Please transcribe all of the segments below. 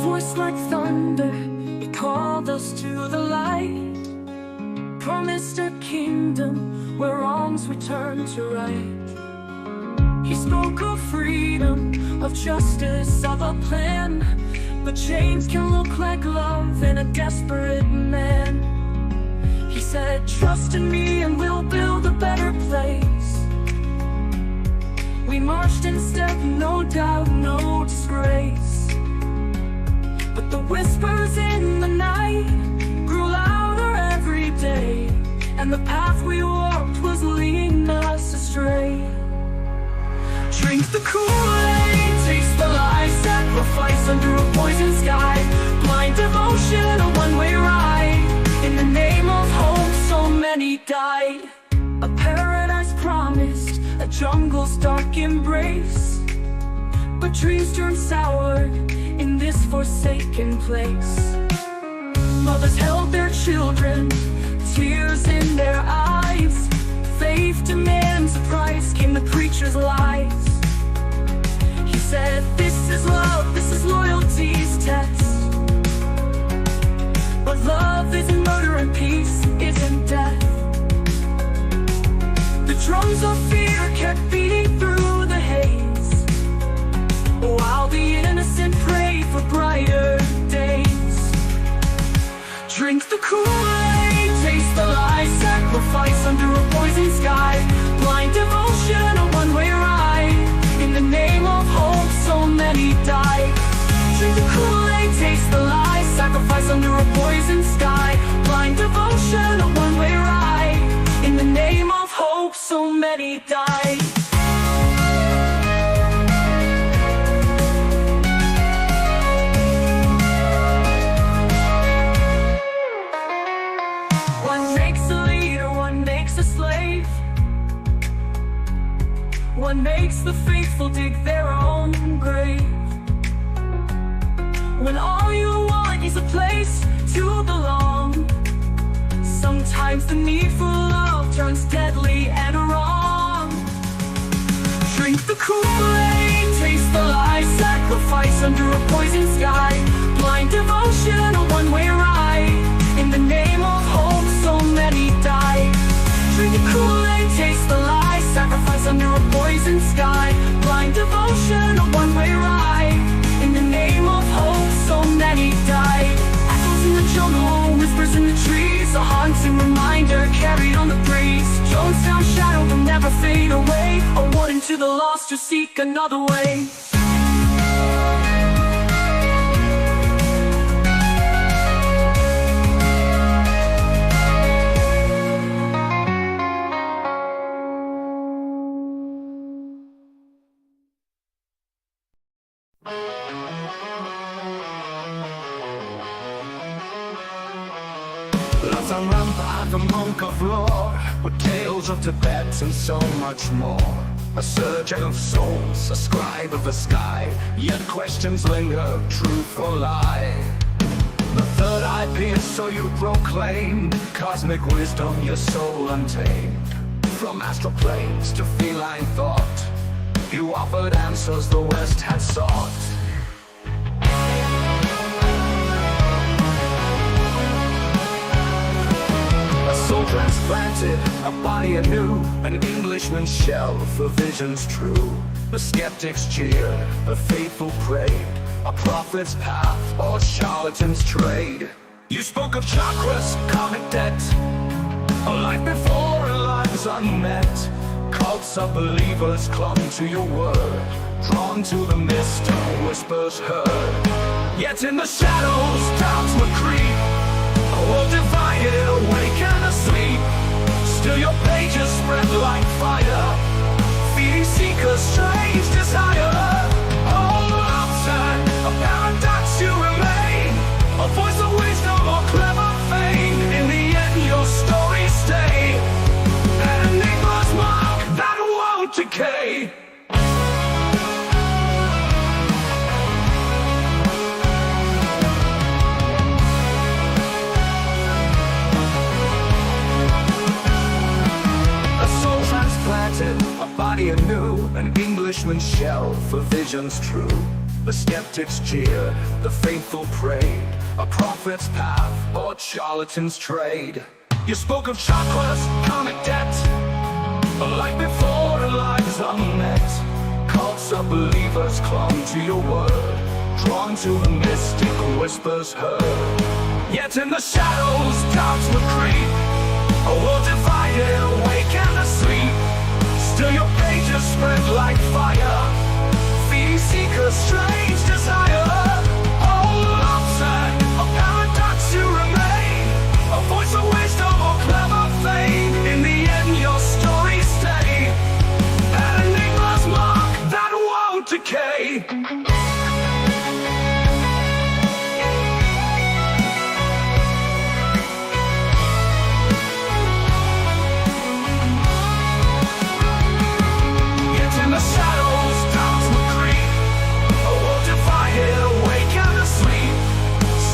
voice like thunder, he called us to the light, promised a kingdom where wrongs would turn to right. He spoke of freedom, of justice, of a plan, but chains can look like love in a desperate man. He said, trust in me and we'll build a better place. We marched in step, no doubt, no disgrace. But the whispers in the night grew louder every day, and the path we walked was leading us astray. Drink the Kool-Aid, taste the lie, sacrifice under a poison sky, blind devotion, a one-way ride. In the name of hope, so many died. A paradise promised, a jungle's dark embrace, but dreams turned sour in this forsaken place. Mothers held their children, tears in their eyes. Faith demands a price, came the preacher's lies. He said, this is love, this is loyalty's test. But love isn't murder and peace isn't death. The drums of fear kept beating through the haze, while the innocent prayed for brighter days. Drink the Kool-Aid, taste the lie, sacrifice under a poison sky, blind devotion, a one-way ride. In the name of hope, so many died. Drink the Kool-Aid, taste the lie, sacrifice under a poison sky, blind devotion, a one-way ride. In the name of hope, so many died. One makes a leader, one makes a slave. One makes the faithful dig their own grave. When all you want is a place to belong, sometimes the need for love turns deadly and wrong. Drink the Kool-Aid, taste the lie, sacrifice under a poison sky, blind devotion, a one-way ride. In the name of hope, so many died. Drink the Kool-Aid, taste the lie, sacrifice under a poison sky, blind devotion, a one-way ride. In the name of hope, so many died. Echoes in the jungle, whispers in the trees, a haunting reminder carried on the breeze. JonesTown shadow will never fade away, a warning to the lost to seek another way. Lobsang Rampa, the monk of lore, with tales of Tibet and so much more. A surgeon of souls, a scribe of the sky, yet questions linger, truth or lie. The third eye pierced, so you proclaim cosmic wisdom, your soul untamed. From astral planes to feline thought, you offered answers the West had sought. Soul transplanted, a body anew, an Englishman's shell for visions true. The skeptics cheer, the faithful pray, a prophet's path or charlatan's trade. You spoke of chakras, karmic debt, a life before and lives unmet. Cults of believers clung to your word, drawn to the mist of whispers heard. Yet in the shadows, doubts would creep, a world divided, awake and asleep. Still your pages spread like fire, feeding seekers strange desire. Oh, Lobsang, a paradox you remain, a voice of wisdom or clever fame. In the end your stories stay, an enigma's mark that won't decay. A body anew, an Englishman's shell for visions true. The skeptics jeer, the faithful prayed, a prophet's path or charlatan's trade. You spoke of chakras, karmic debt, a life before a lives unmet. Cults of believers clung to your word, drawn to the mystic whispers heard. Yet in the shadows doubts would creep, a world divided, awake and asleep. Still your pages spread like fire, feeding seekers strange desire. Oh, Lobsang, a paradox you remain, a voice of wisdom or clever fame. In the end your stories stay, an enigma's mark that won't decay.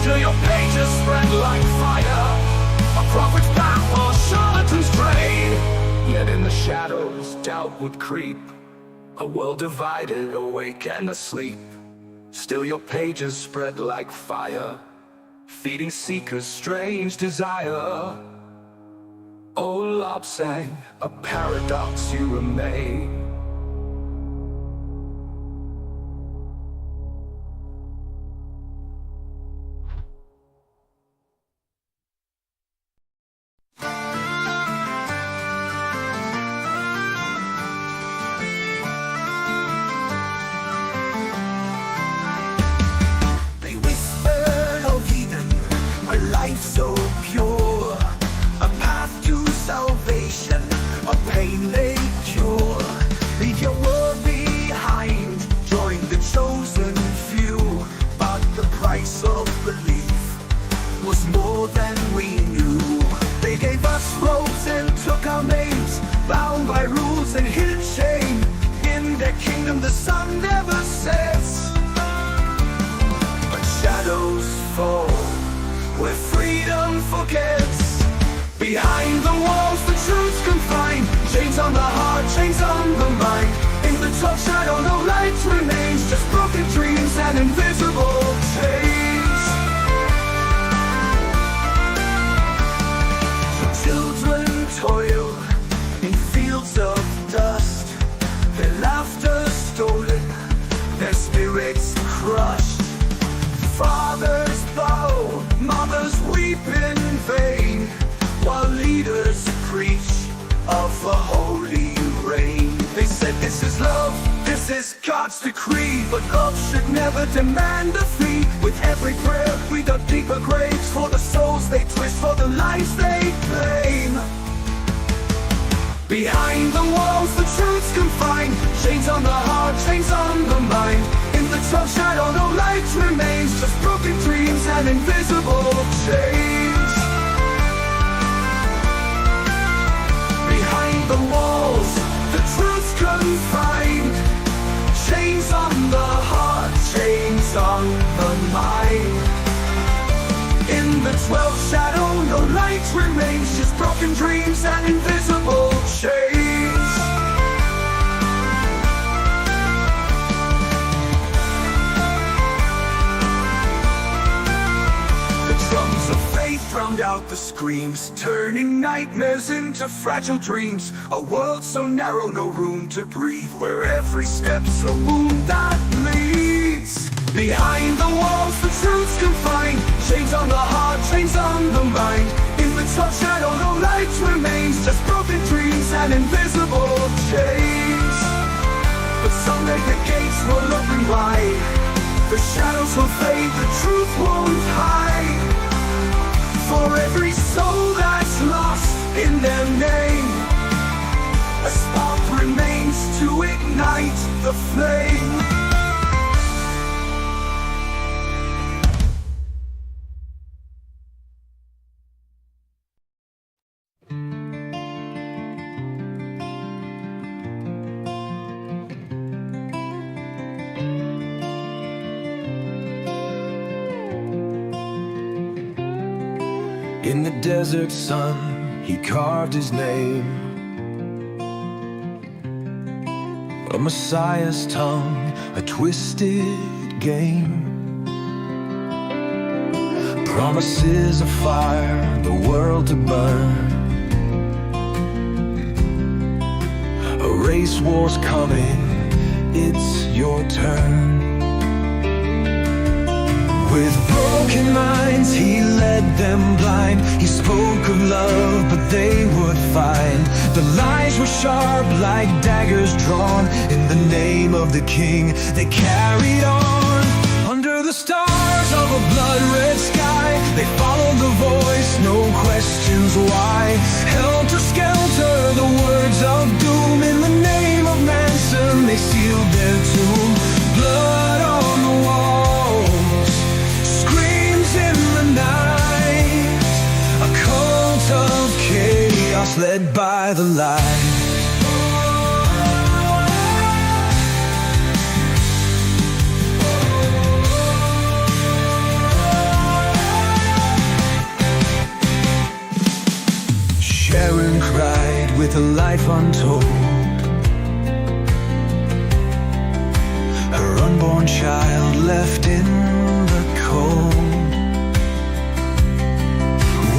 Still your pages spread like fire, a prophet's path or charlatan's trade. Yet in the shadows doubt would creep, a world divided, awake and asleep. Still your pages spread like fire, feeding seekers strange desire. Oh, Lobsang, a paradox you remain. So pure, a path to salvation, a pain they cure. Leave your world behind, join the chosen few. But the price of belief was more than we knew. They gave us robes and took our names, bound by rules and hidden shame. In their kingdom the sun never sets, but shadows fall where freedom forgets. Behind the walls the truth's confined, chains on the heart, chains on the mind. In the dark shadow no light remains, just broken dreams and invisible chains. The children toil in fields of dust, their laughter stolen, their spirits crushed. Fathers bow, mothers weep in vain, while leaders preach of a holy reign. They said this is love, this is God's decree, but love should never demand a fee. With every prayer we dug deeper graves for the souls they twist, for the lies they claim. Behind the walls the truth's confined, chains on the heart, chains on the mind. In the dark shadow no light remains, just broken dreams and invisible chains. Behind the walls the truth's confined, chains on the heart, chains on the mind. In the 12th shadow no light remains, just broken dreams and invisible chains. Drums of faith drowned out the screams, turning nightmares into fragile dreams. A world so narrow, no room to breathe, where every step's a wound that bleeds. Behind the walls the truth's confined, chains on the heart, chains on the mind. In the dark shadow no light remains, just broken dreams and invisible chains. But someday the gates will open wide, the shadows will fade, the truth won't hide. For every soul that's lost in their name, a spark remains to ignite the flame. In the desert sun, he carved his name. A Messiah's tongue, a twisted game. Promises of fire, the world to burn. A race war's coming, it's your turn. With broken minds he led them blind. He spoke of love but they would find the lies were sharp like daggers drawn. In the name of the king they carried on. Under the stars of a blood-red sky they followed the voice, no questions why. Helter-skelter, the words of doom. In the name of Manson they sealed their tomb. Blood on the walls, screams in the night. A cult of chaos led by the light. Sharon cried with a life untold. Her unborn child left in the cold.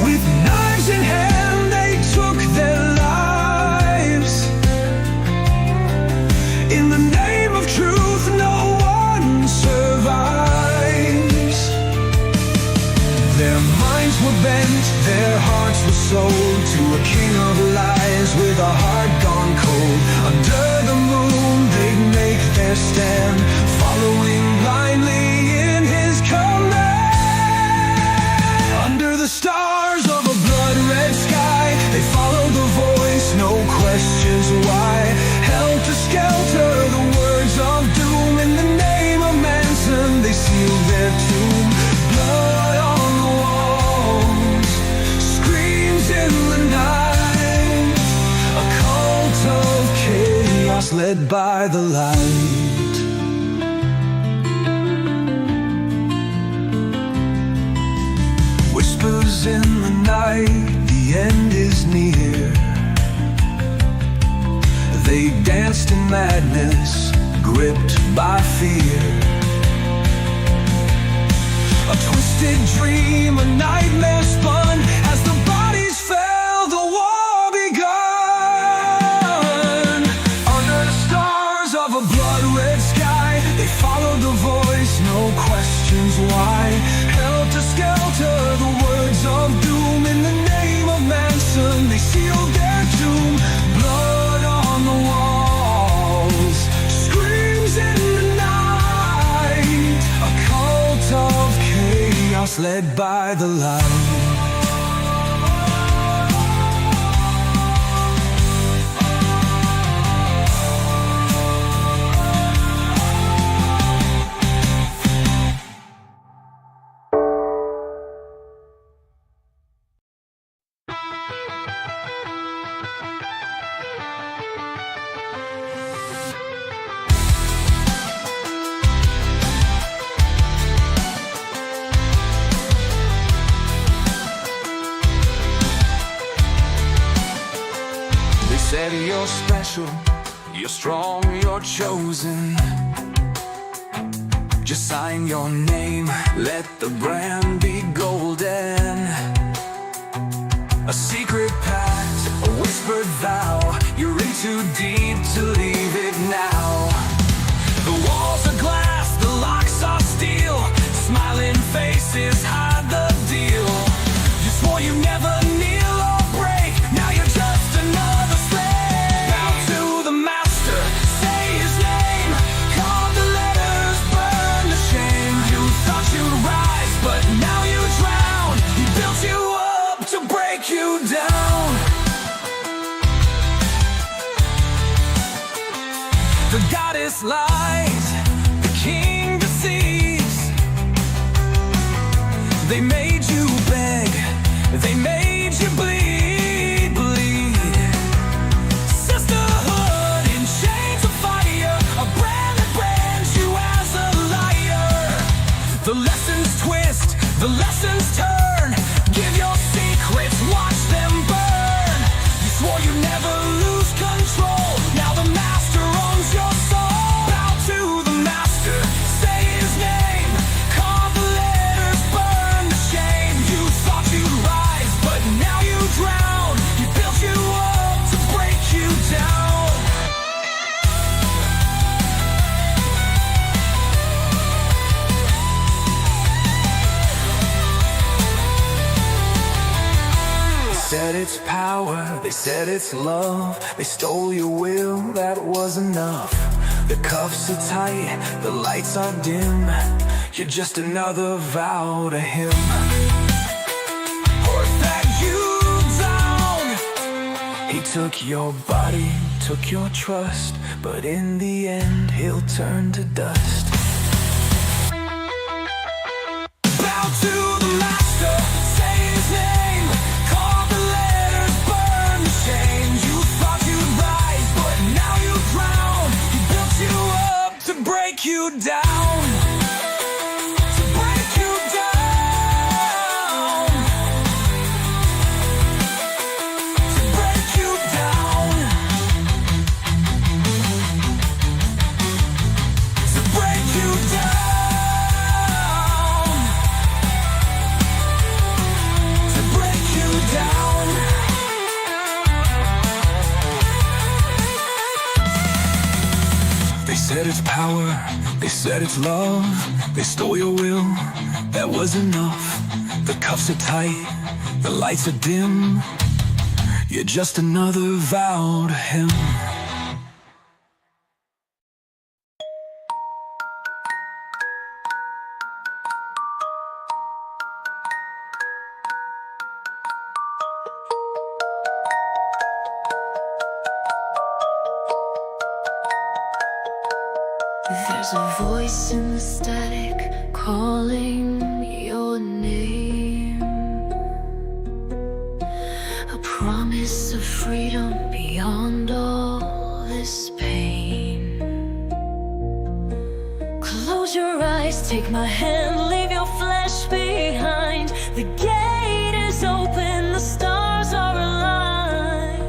With knives in hand they took their lives. In the name of truth no one survives. Their minds were bent, their hearts were sold to a king of lies with a heart gone cold. Under the moon they'd make their stand, following blindly in his command. Under the stars of a blood-red sky they followed the voice, no questions why. Helter-skelter, the words of doom. In the name of Manson they sealed their tomb. Blood on the walls, screams in the night. A cult of chaos led by the light. Whispers in the night, the end is near. They danced in madness, gripped by fear. A twisted dream, a nightmare spun. As the bodies fell, the war begun. Under the stars of a blood-red sky they followed the voice, no questions why. Helter-skelter, the words of doom. In the name of Manson they sealed their tomb. Blood on the walls, screams in the night. A cult of chaos led by the light. Said you're special, you're strong, you're chosen. Just sign your name, let the brand be golden. A secret pact, a whispered vow. You're in too deep to leave it now. The walls are glass, the locks are steel. Smiling faces hide the deal. You swore you never kneel or break. Now you're just another slave. Bow to the master, say his name. Carve the letters, burn the shame. You thought you'd rise, but now you drown. He built you up to break you down. The goddess lies, the king deceives. They made you beg, they made you bleed, bleed. Sisterhood in chains of fire, a brand that brands you as a liar. The lessons twist, the lessons turn. Give your secrets, watch them burn. You swore you'd never lose control. Now the master owns your soul. Bow to the master, say his name. it's power, they said it's love. They stole your will, that was enough. The cuffs are tight, the lights are dim. You're just another vow to him. Or that you down. He took your body, took your trust, but in the end he'll turn to dust. Bow to the master, say his name, call the letters, burn the shame. You thought you'd rise, but now you drown. He built you up to break you down. To break you down. To break you down. To break you down. They said it's power, they said it's love. They stole your will, that was enough. The cuffs are tight, the lights are dim. You're just another vow to him. There's a voice in the static calling your name. A promise of freedom beyond all this pain. Close your eyes, take my hand, leave your flesh behind. The gate is open, the stars are aligned.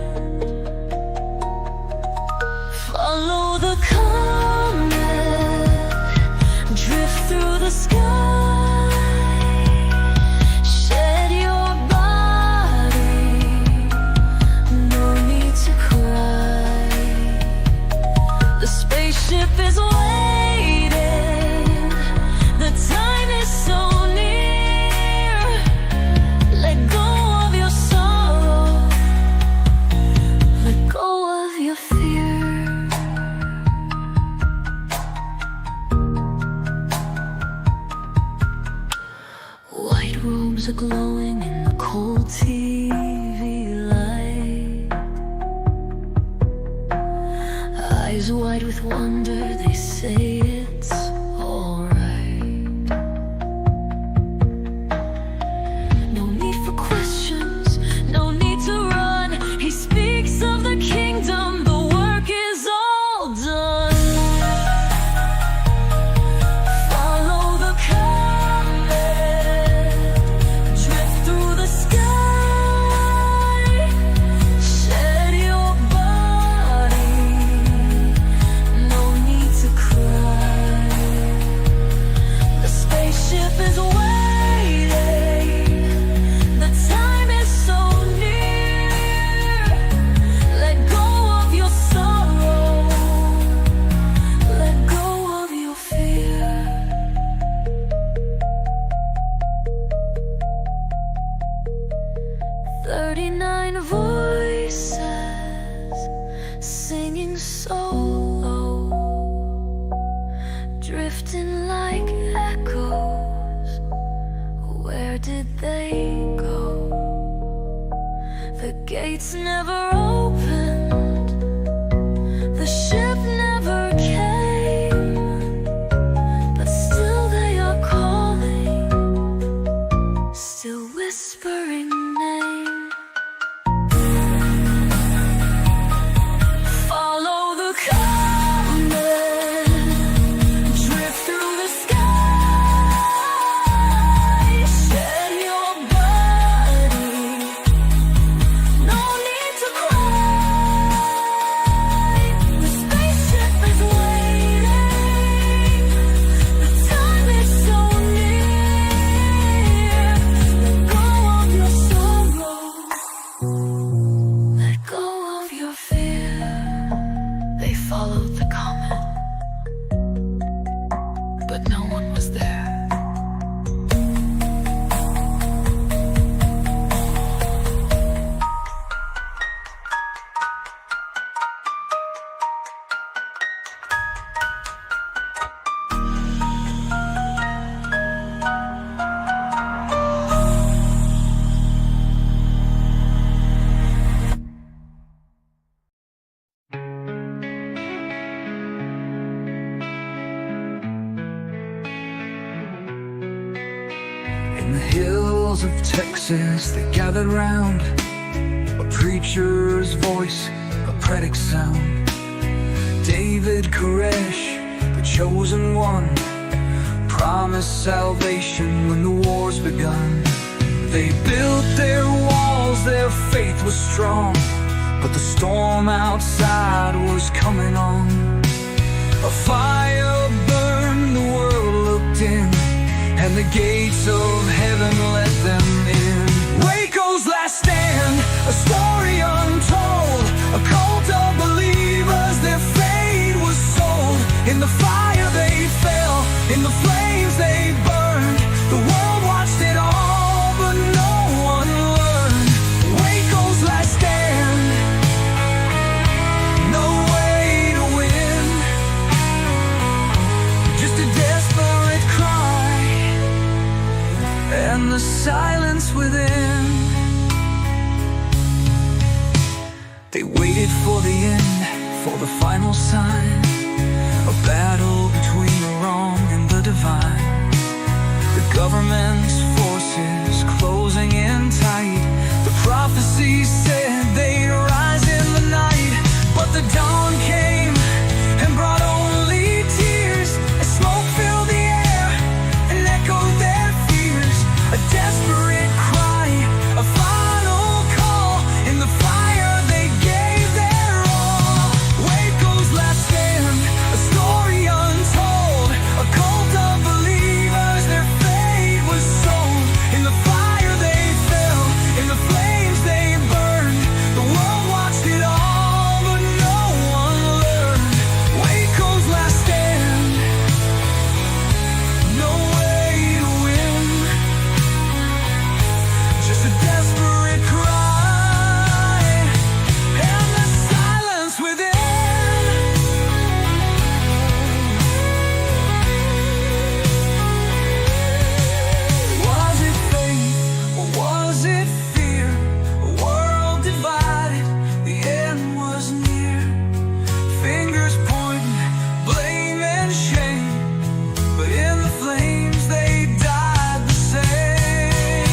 Follow the through the sky, shed your body, no need to cry. The spaceship is waiting, the time is so near. Let go of your sorrow, let go of your fear. Robes are glowing in the cold TV light. Eyes wide with wonder, they say it's alright. No need for questions, no need to run. He speaks of the kingdom, the work is all done. Gates never opened, the ship never came, but still they are calling, still whispering name. Follow the comet, drift through the sky, shed your body. No need to cry. The spaceship is waiting. The time is so near. Let go of your sorrow. Let go of your fear. They followed the comet, but no one was there. hills of Texas they gathered round, a preacher's voice, a prophetic sound. David Koresh, the chosen one, promised salvation when the war's begun. They built their walls, their faith was strong, but the storm outside was coming on. A fire burned, the world looked in, and the gates of heaven let them in. Waco's last stand, a story untold, a cult of believers, their fate was sold. In the fire they fell, in the flames they burned, the world watched it all, but no one learned. Waco's last stand, no way to win, just a desperate cry, and the silence within. They waited for the end, for the final sign, a battle between the wrong and the divine. The government's forces closing in tight, the prophecy said they'd rise in the night. But the dawn came and brought only tears, as smoke filled the air and echoed their fears. A desperate cry, a final call, in the fire they gave their all. Waco's last stand, a story untold, a cult of believers, their fate was sold. In the fire they fell, in the flames they burned, the world watched it all, but no one learned. Waco's last stand, no way to win, just a desperate cry, and the silence within. Was it faith or was it fear? A world divided, the end was near. Fingers pointing, blame and shame, but in the flames they died the same.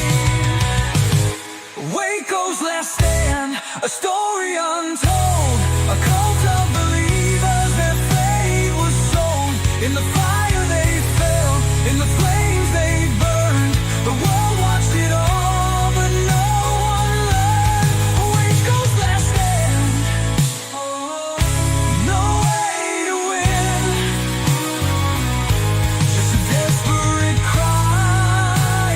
Waco's last stand, a story untold, a cult of believers, their fate was sold. In the fire they fell, in the flames they burned, the world watched it all, but no one learned. Waco's last stand, oh, no way to win, just a desperate cry,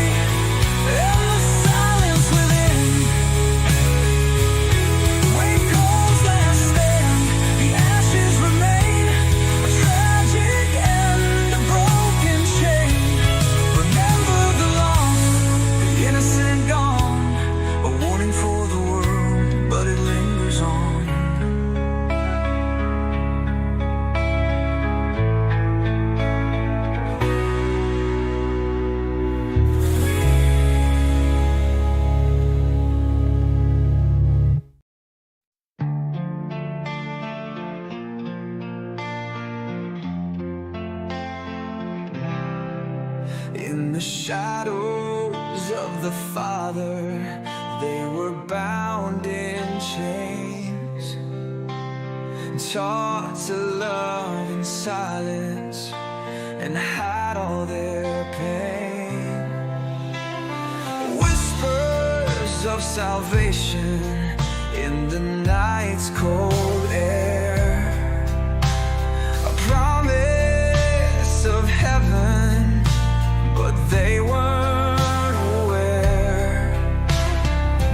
and the silence within. Waco's last stand, the ashes remain, a tragic end, a broken chain. Remember the lost, the innocent gone, a warning for the world, but it lingers on. In the shadows of the Father, they were bound in chains, taught to love in silence, and hide all their pain. Whispers of salvation in the night's cold air, a promise of heaven, but they weren't aware.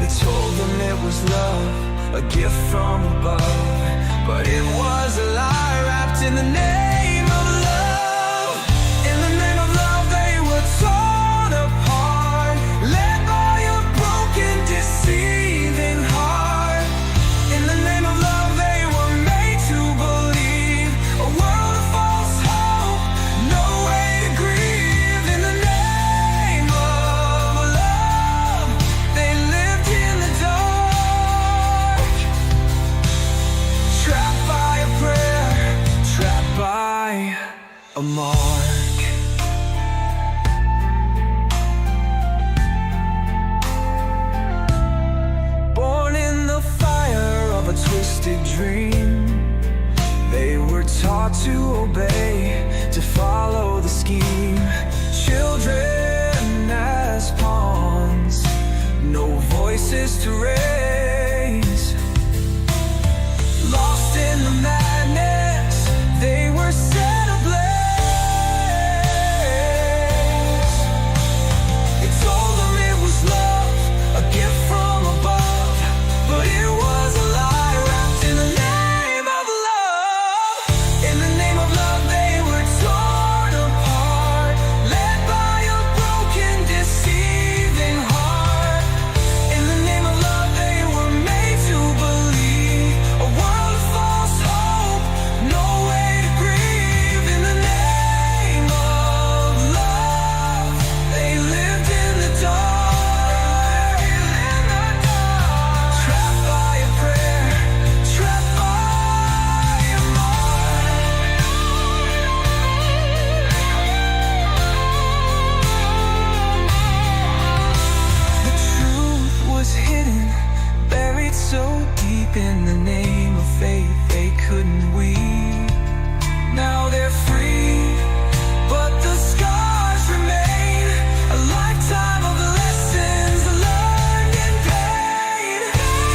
They told them it was love, a gift from above, but it was a lie wrapped in the name of love. In the name of love they were torn apart, led by a broken, deceiving heart. In the name of love they were made to believe, a world of false hope, no way to grieve. In the name of love they lived in the dark, trapped by a prayer, trapped by scheme. Children as pawns, no voices to raise. Lost in the madness, they were set ablaze. They told them it was love, a gift from above, but it was a lie wrapped in the name of love. In the name of love they were torn apart, led by a broken, deceiving heart. In the name of love they were made to believe a world of false hope, no way to grieve. In the name of love they lived in the dark, trapped by a prayer, trapped by a mark. The truth was hidden, buried so deep in the name of faith they couldn't weep. Now they're free, but the scars remain, a lifetime of lessons learned in pain.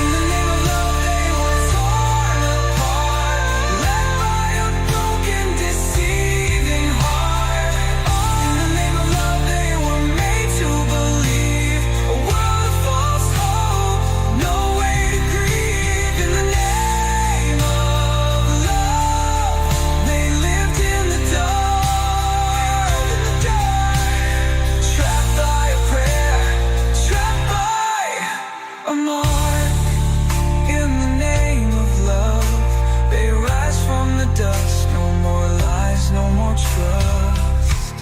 In the name of love they were torn apart, led by a broken, deceiving heart. In the name of love they were made to believe a world of false hope, no way to grieve. In the name of love they lived in the dark, trapped by a prayer, trapped by a mark. In the name of love they rise from the dust, no more lies, no more trust.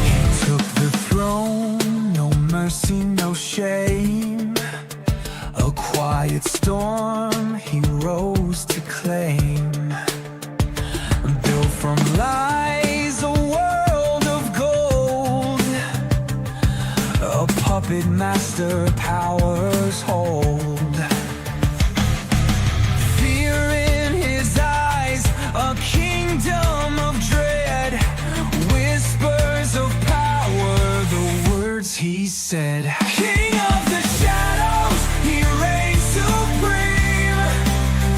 He took the throne, no mercy, no shame. A quiet storm he rose to claim. Built from lies, a world of gold. A puppet master powers hold. Fear in his eyes, a kingdom of dread. Whispers of power, the words he said. King of the shadows, he reigns supreme.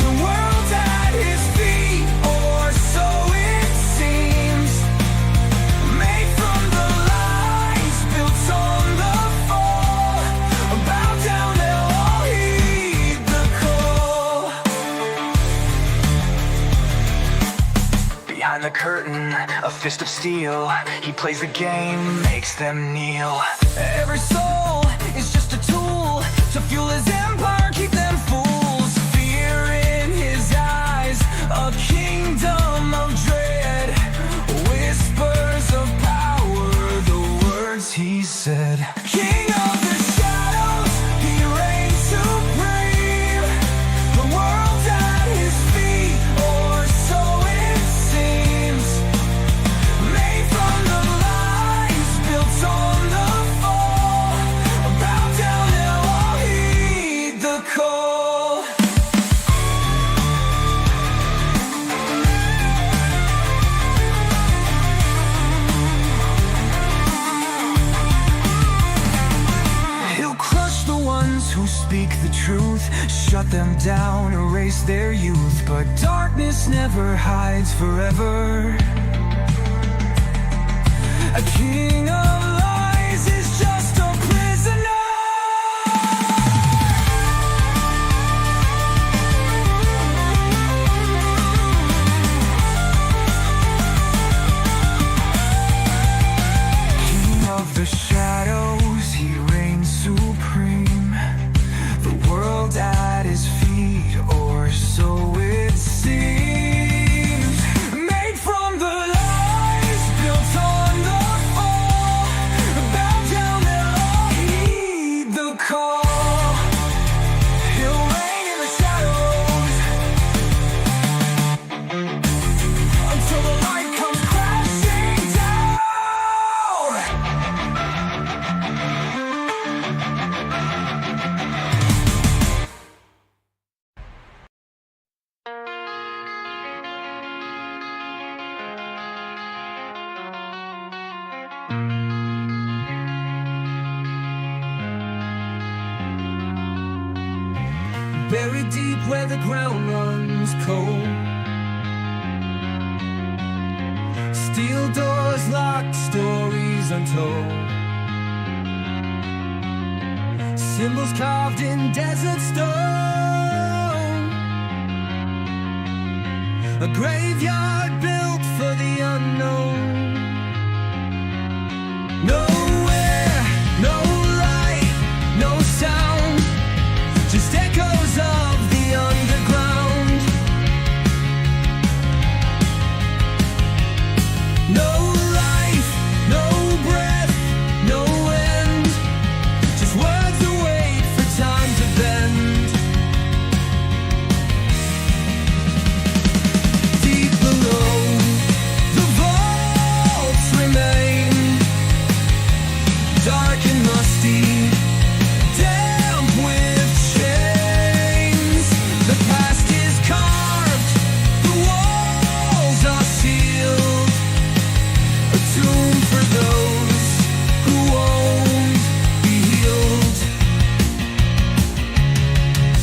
The world's at his feet, or so it seems. Made from the lies, built on the fall. Bow down, they'll all heed the call. Behind the curtain, a fist of steel. He plays the game, makes them kneel. Every soul is just a tool to fuel his empire, keep them fools. Fear in his eyes, a kingdom of dread. Whispers of power, the words he said. King of the shadows, he reigns supreme. The world's at his feet, or so it seems. Made from the lies, built on the fall. Bow down, they'll all heed the call. He'll crush the ones who speak the truth, shut them down, erase their youth. But darkness never hides forever. A king of lies is just a prisoner. King of the shadows, he reigns supreme. The world at his feet, or so it seems. Made from the lies, built on the fall. where the ground runs cold. Steel doors locked, stories untold. Symbols carved in desert stone. A graveyard built for the unknown. Nowhere, no light, no sound, just echoes of the underground. No life, no breath, no end, just words that wait for time to bend. Deep below, the vaults remain, dark and musty, damp with chains. The past is carved, the walls are sealed, a tomb for those who won't be healed.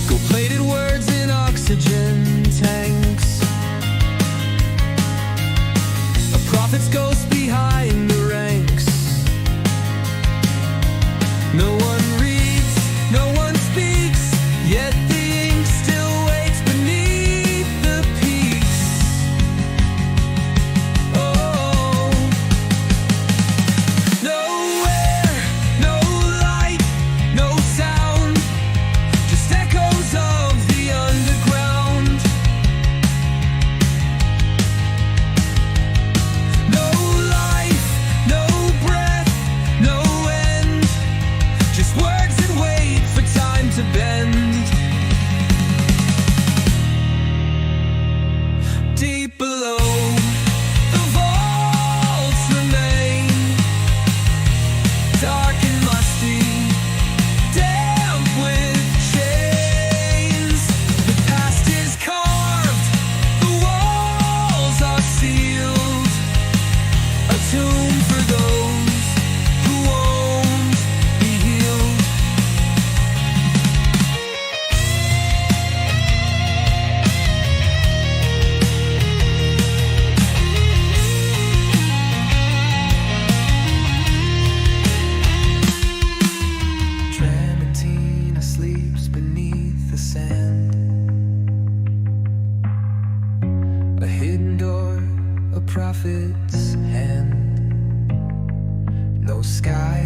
Gold-plated words in oxygen tanks, a prophet's ghost behind the ranks. No one reads, no one speaks, yet the ink still waits beneath the peaks. Oh, nowhere, no light, no sound, just echoes of the underground. No life, no breath, no end, just words that wait for time to bend. Deep below, the vaults remain, dark and musty, damp with chains. The past is carved, the walls are sealed, a tomb for those who won't be healed. Tramontina sleeps beneath the sand, a hidden door, a prophet's hand. No sky,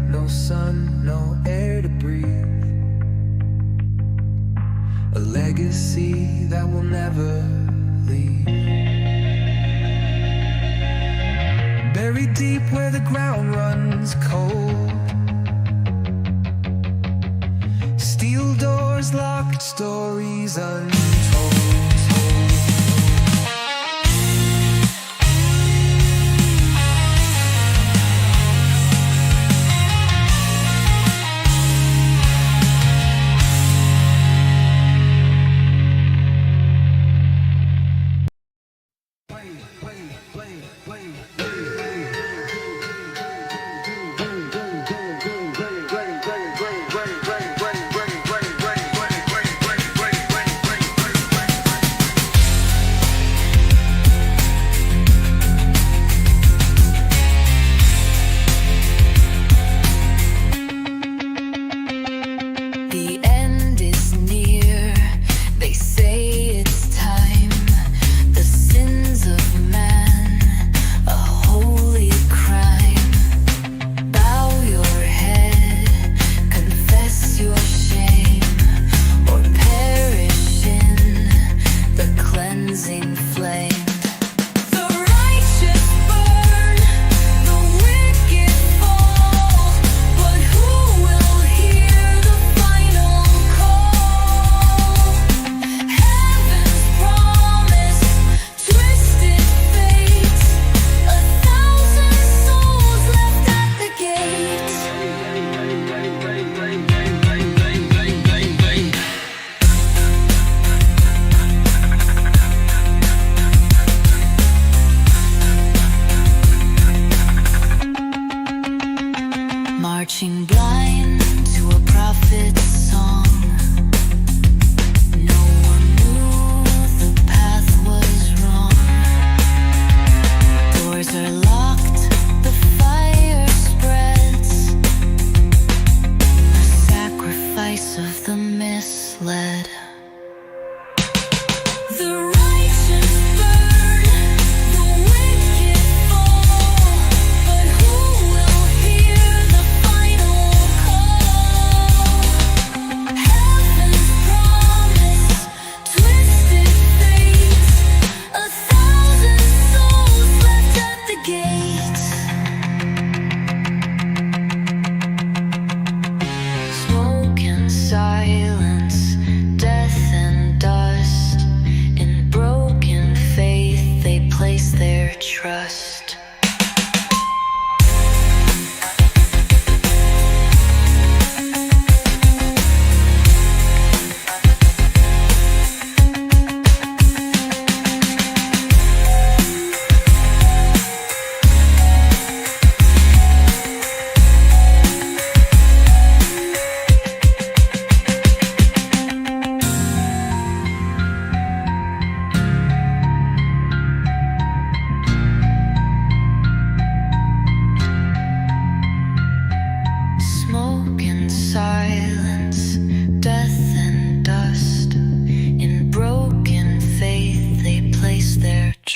no sun, no air to breathe, a legacy that will never leave. Buried deep where the ground runs cold. Steel doors locked, stories untold.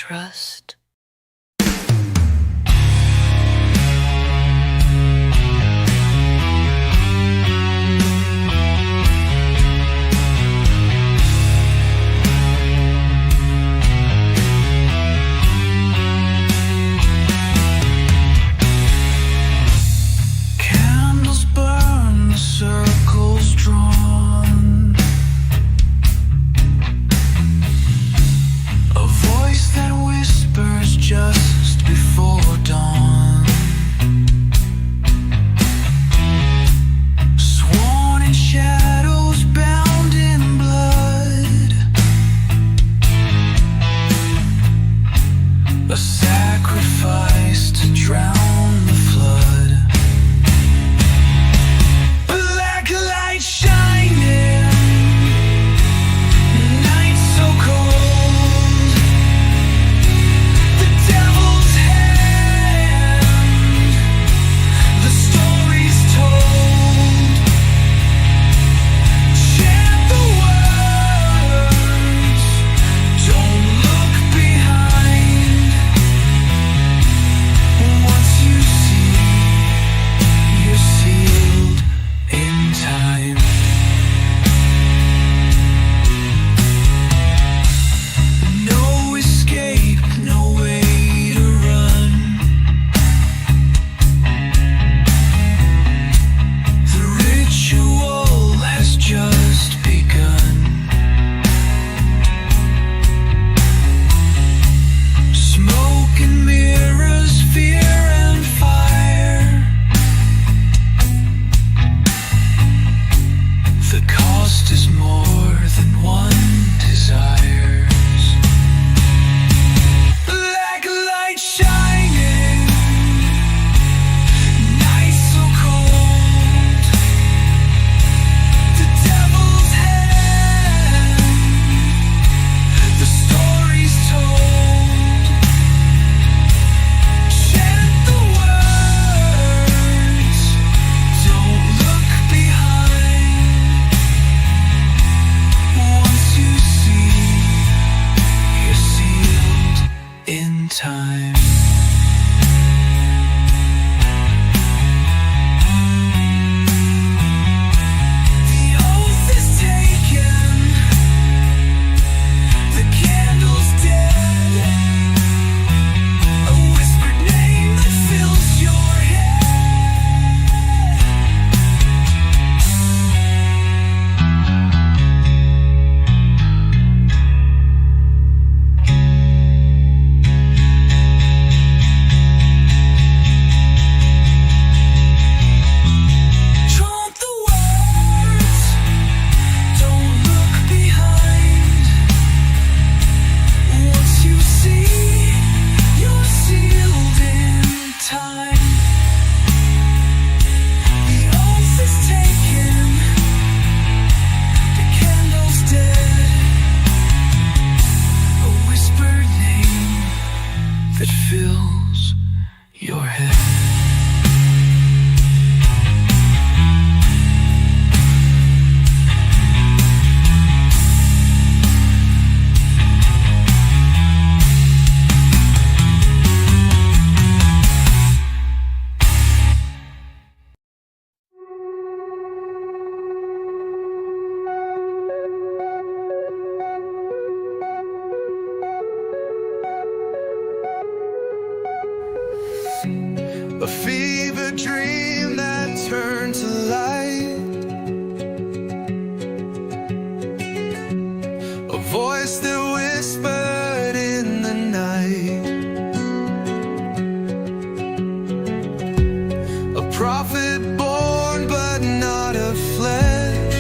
trust. Candles burn, the circles drawn. A voice that whispers just before dawn. Sworn in shadows, bound in blood. A sacrifice to drown the flood. Black light shining, night so cold. The devil's hand, the story's told. Chant the words, don't look behind. Once you see, you're sealed in time. No escape, no way to run. The ritual has just begun. Smoke and mirrors, fear and fire. The cost is more than one desires. Black light shining, night so cold. The devil's hand, the story's told. Chant the words, don't look behind. Once you see, you're sealed in time. The oath is taken, the candle's dead. A whispered name that fills your head. Chant the words, don't look behind. Once you see, you're sealed in time. The oath is taken, the candle's dead. A whispered name that fills your head. A fever dream that turned to light. A voice that whispered in the night. A prophet born but not of flesh.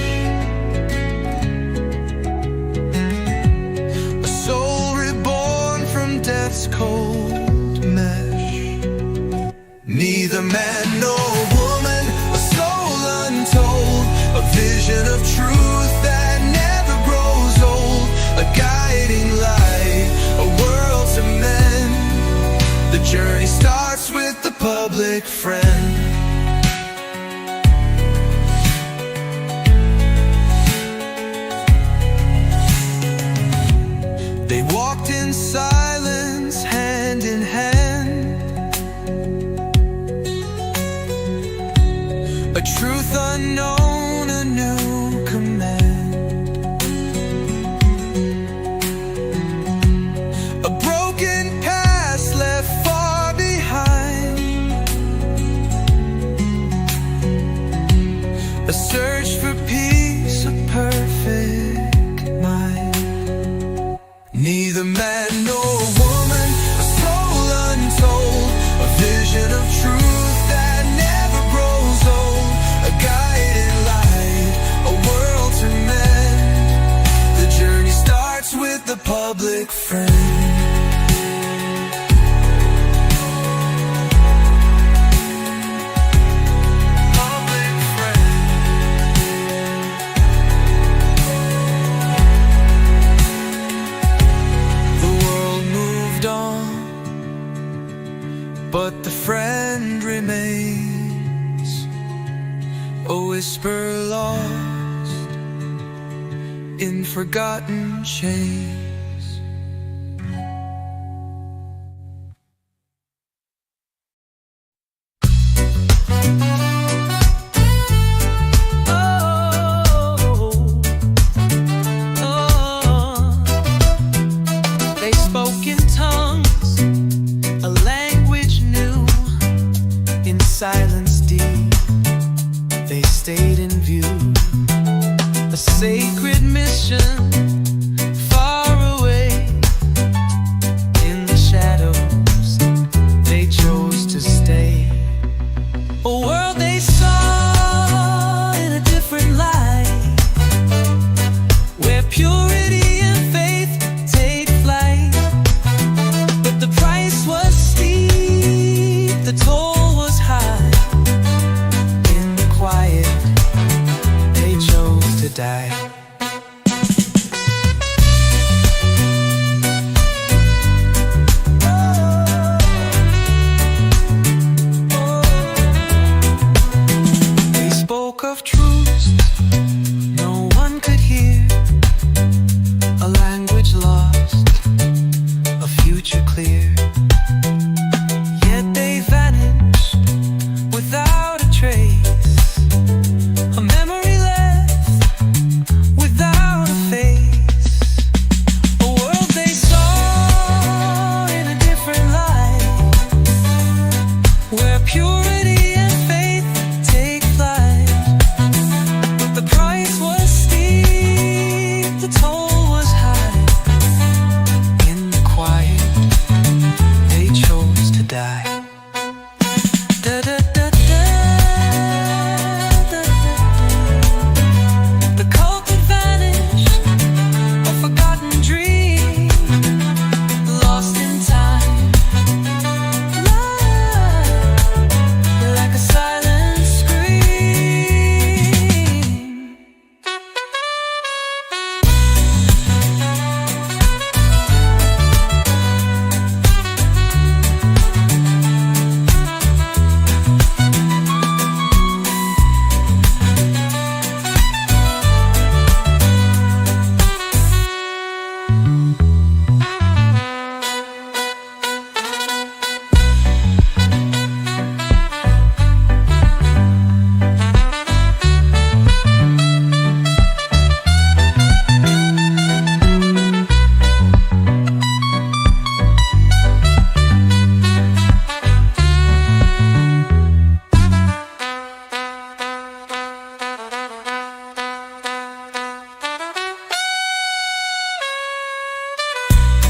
A soul reborn from death's cold mesh. Neither man nor woman, a soul untold, a vision of truth that never grows old, a guiding light, a world to mend. The journey starts with the public friend. They walked in silence, truth unknown, a new command. A broken past left far behind. A search for peace, a perfect mind. Neither man nor woman, a soul untold, a vision of truth that never grows old, a guiding light, a world to mend. The journey starts with the public friend. But the friend remains, a whisper lost in forgotten chains. They spoke in tongues, a language new, in silence deep, they stayed in view. A sacred mission, far away, in the shadows, they chose to stay. A world they saw in a different light, where purity and faith take flight. But the price was steep, the toll was high. In the quiet, they chose to die. They spoke of truths no one could hear, a language lost, a future clear. Yet they vanished without a trace, a memory left without a face. A world they saw in a different light, where purity and faith take flight. But the price was steep, the toll was high. In the quiet, they chose to die. Da, da, da, da, da, da. The cult had vanished, a forgotten dream, lost in time, like a silent scream.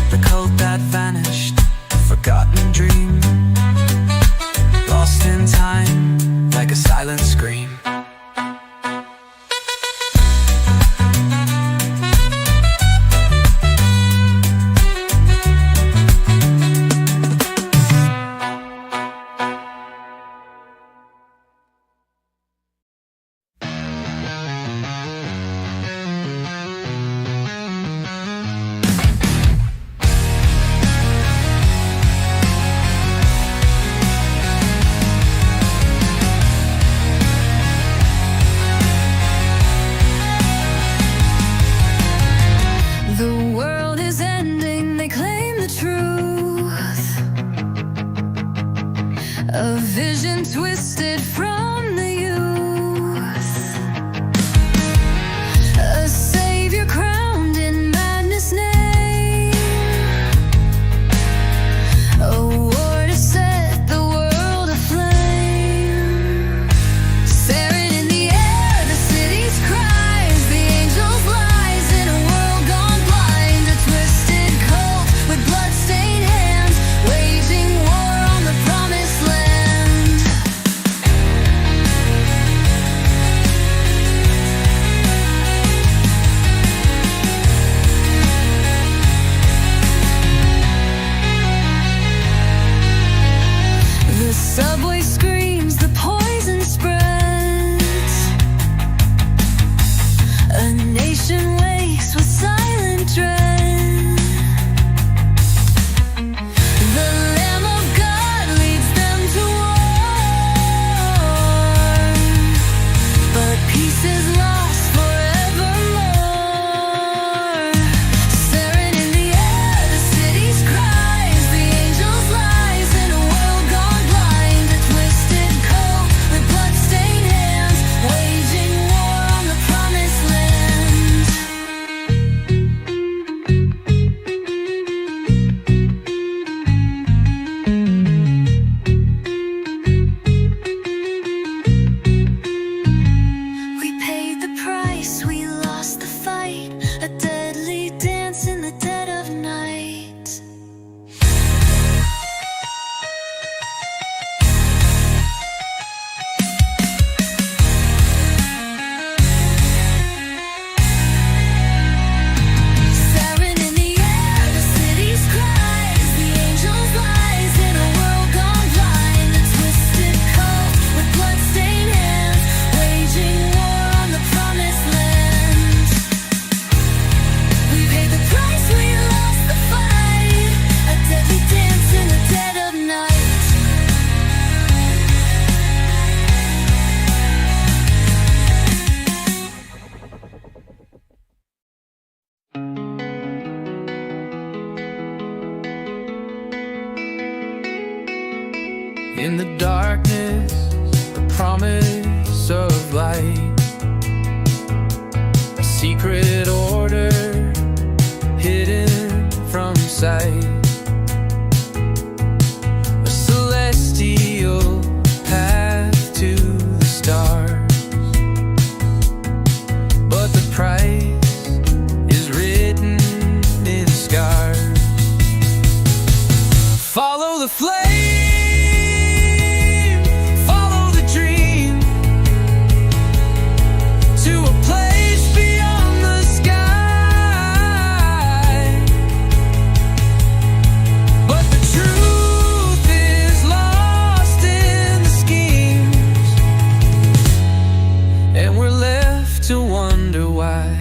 The cult that vanished, a forgotten dream, lost in time, like a silent scream. In the darkness, the promise of light, a secret order hidden from sight, a celestial path to the stars. But the price is written in scars. Follow the flame, follow the dream, to a place beyond the sky. But the truth is lost in the schemes, and we're left to wonder why.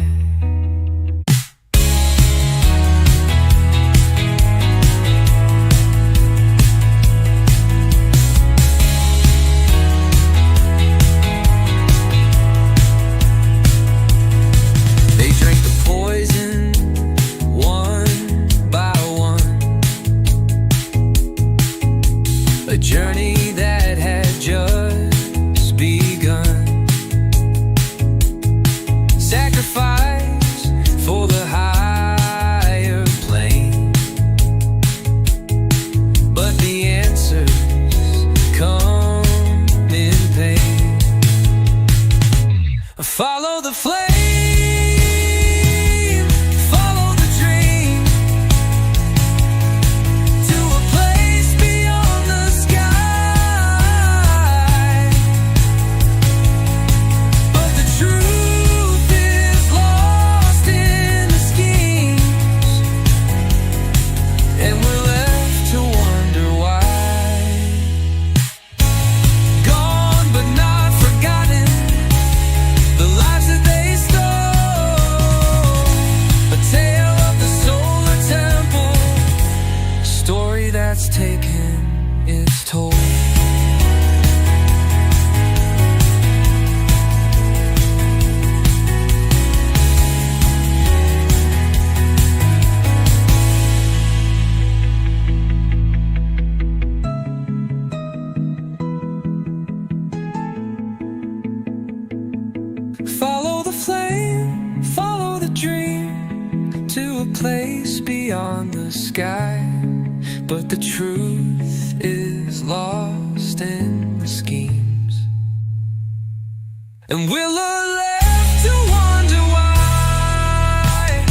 A journey that had just begun. Sacrifice for the higher plane. But the answers come in pain. Follow the flame. That's taken its toll. Follow the flame, follow the dream, to a place beyond the sky. But the truth is lost in the schemes, and we're left to wonder why.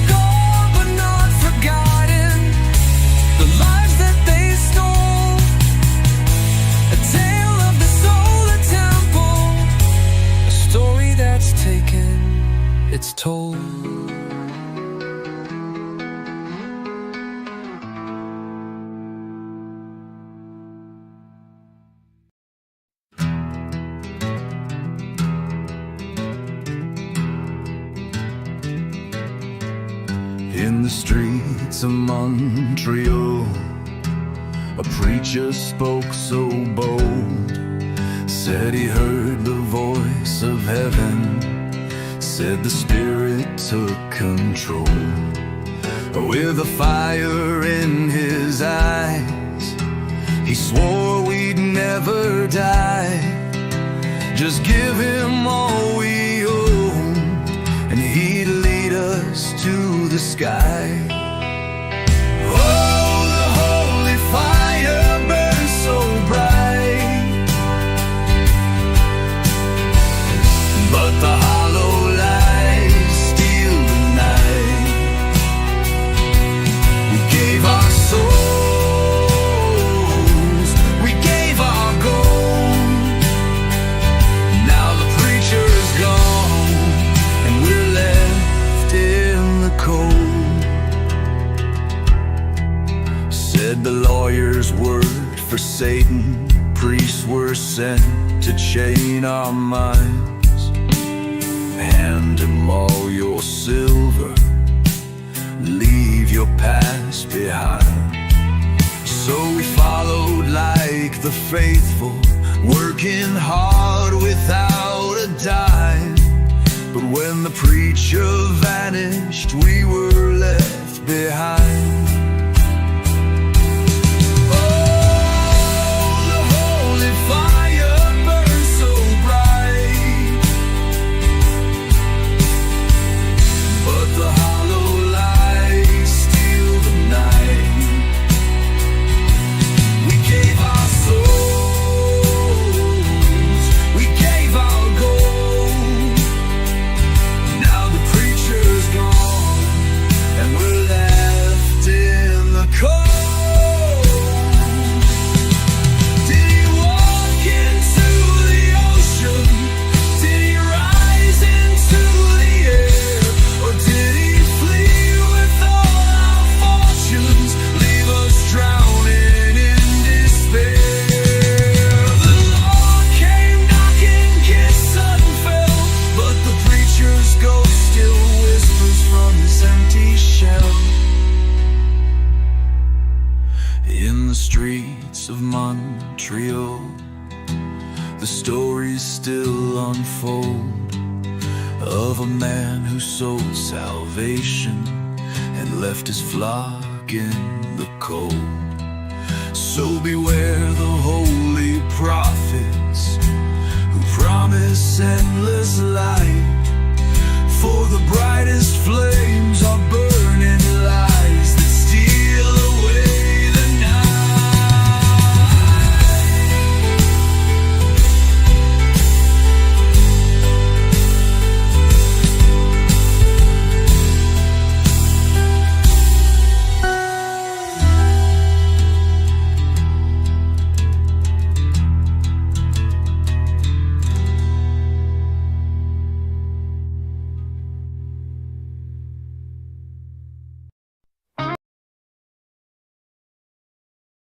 Gone but not forgotten, the lives that they stole, a tale of the solar temple, a story that's taken its toll. In the streets of Montreal, a preacher spoke so bold, said he heard the voice of heaven, said the Spirit took control. With a fire in his eyes, he swore we'd never die. Just give him all we own, and he'd lead us to the sky. Oh, the holy fire burns so bright, but the hollow lies steal the night. We gave our souls, we gave our gold. Now the preacher's gone, and we're left in the cold. Said the lawyer's word for Satan, priests were sent to chain our minds. Hand him all your silver, leave your past behind. So we followed like the faithful, working hard without a dime. But when the preacher vanished, we were left behind. Oh, trio. The stories still unfold of a man who sold salvation and left his flock in the cold. So beware the holy prophets who promise endless life,